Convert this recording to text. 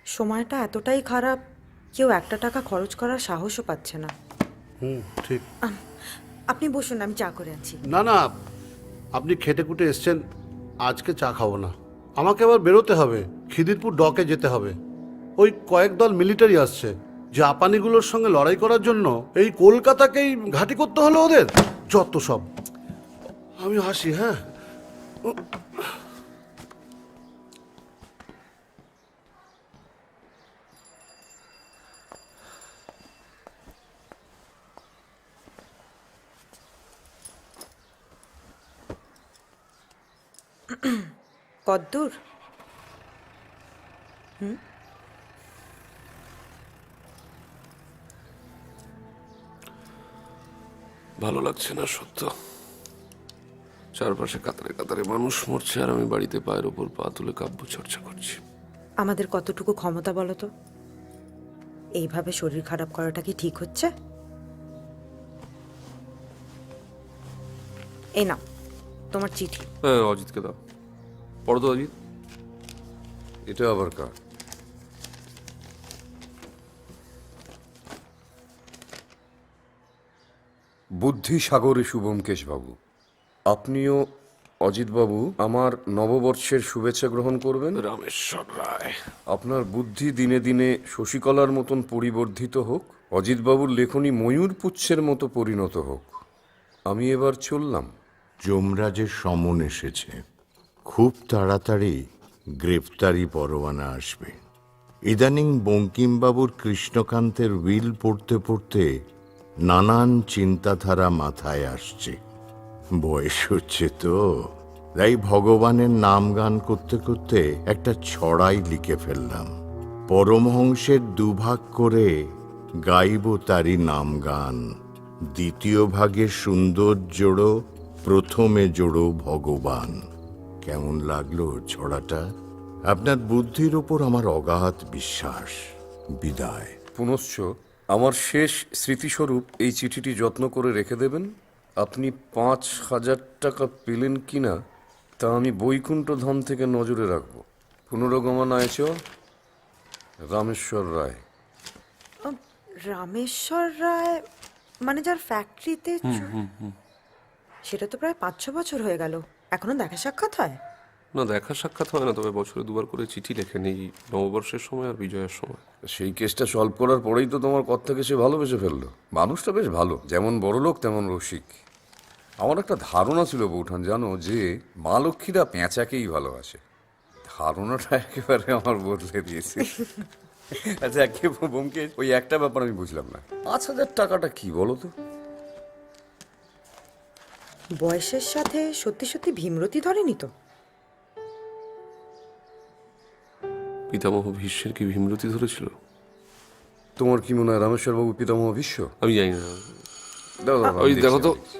সময়টা এতটাই খারাপ, কেউ একটা টাকা খরচ করার সাহসও পাচ্ছে না। ঠিক। আপনি বসুন, আমি চা করে আনছি। না না, আপনি খেটে খুটে এসছেন, আজকে চা খাবো না। আমাকে আবার বেরোতে হবে, খিদিরপুর ডকে যেতে হবে। ওই কয়েক দল মিলিটারি আসছে, জাপানিগুলোর সঙ্গে লড়াই করার জন্য এই কলকাতাকেই ঘাঁটি করতে হলো ওদের। যত সব। আমি হাসি, হ্যাঁ। কদ্দূর? ভালো লাগছে না সত্য। চারপাশে কাতারে কাতারে মানুষ মরছে, আর আমি বাড়িতে পায়ের ওপর পা তুলে কাব্য চর্চা করছি। আমাদের কতটুকু ক্ষমতা বলো তো? এইভাবে শরীর খারাপ করাটা কি ঠিক হচ্ছে? এই নাও তোমার চিঠি। হ্যাঁ, অজিতকে দাও। পড়ো তো অজিত। এটা আবার কার? বুদ্ধিসাগরে শুভমকেশ বাবু, আপনিও অজিতবাবু আমার নববর্ষের শুভেচ্ছা গ্রহণ করবেন। রামেশ্বর রায়। আপনার বুদ্ধি দিনে দিনে শশীকলার মতন পরিবর্ধিত হোক, অজিতবাবুর লেখনী ময়ূর পুচ্ছের মতো পরিণত হোক। আমি এবার চললাম। যমরাজের সমন এসেছে, খুব তাড়াতাড়ি গ্রেফতারি পরোয়ানা আসবে। ইদানিং বঙ্কিমবাবুর কৃষ্ণকান্তের উইল পড়তে পড়তে নানান চিন্তাধারা মাথায় আসছে। বয়স হচ্ছে তো, তাই ভগবানের নাম গান করতে করতে একটা ছড়াই লিখে ফেললাম। পরমহংসের দুভাগ করে গাইব তারি নাম গান, দ্বিতীয় ভাগে সুন্দর জোড়ো, প্রথমে জোড়ো ভগবান। কেমন লাগলো ছড়াটা? আপনার বুদ্ধির ওপর আমার অগাধ বিশ্বাস। বিদায়। পুনশ্চ আমার শেষ স্মৃতিস্বরূপ এই চিঠিটি যত্ন করে রেখে দেবেন। আপনি 5,000 টাকা পেলেন কিনা তা আমি বৈকুণ্ঠ ধাম থেকে নজরে রাখব। পুনর্গমনায় চ, রামেশ্বর রায়। রামেশ্বর রায় মানে যার ফ্যাক্টরিতে সেটা তো প্রায় 5-6 বছর হয়ে গেল, এখনো দেখা সাক্ষাৎ হয়? না, দেখা সাক্ষাৎ হয় না, তবে বছরে 2বার করে চিঠি লেখেন, এই নববর্ষের সময় আর বিজয়ের সময়। সেই কেসটা সলভ করার পরেই তো তোমার কথাকে সে ভালোবেসে ফেললো। মানুষটা বেশ ভালো, যেমন বড়লোক তেমন রসিক। আমার একটা ধারণা ছিল বৌঠান, জানো, যে মা লক্ষ্মীরা পেঁচাকেই ভালোবাসে। ধারণাটা একেবারে আমার বদলে দিয়েছে। আচ্ছা, একেবারে বোমকেশ, ওই একটা ব্যাপার আমি বুঝলাম না, 5,000 টাকাটা কি বলো তো? বয়সের সাথে সত্যি সত্যি ভীমরতি ধরেনি তো? পিতামহ ভীষ্মের কি ভীমরতি ধরেছিল? তোমার কি মনে হয় রামেশ্বর বাবু পিতামহ ভীষ্ম? আমি জানি না। দাও, দাও, ওই আমি দেখো দেখছি, তো। আমি দেখছি।